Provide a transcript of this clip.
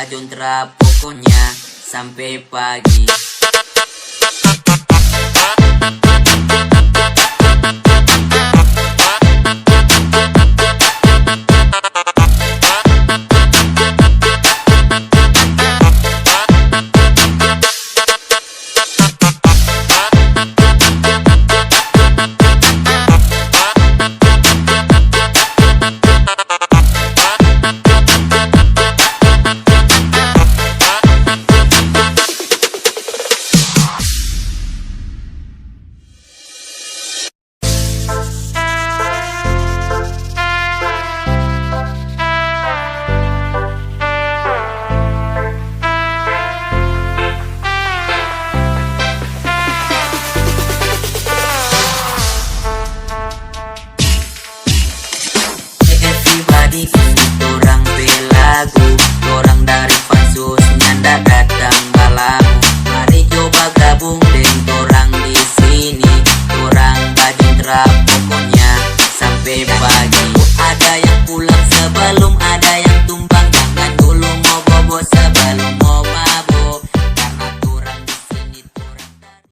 bajontra pokoknya sampai pagi. Everybody orang belagu, orang dari pansus nyanda datang balamu. Mari coba gabung dengan orang di sini, orang bajontra pokoknya sampai pagi. Ada yang pulang sebelum ada yang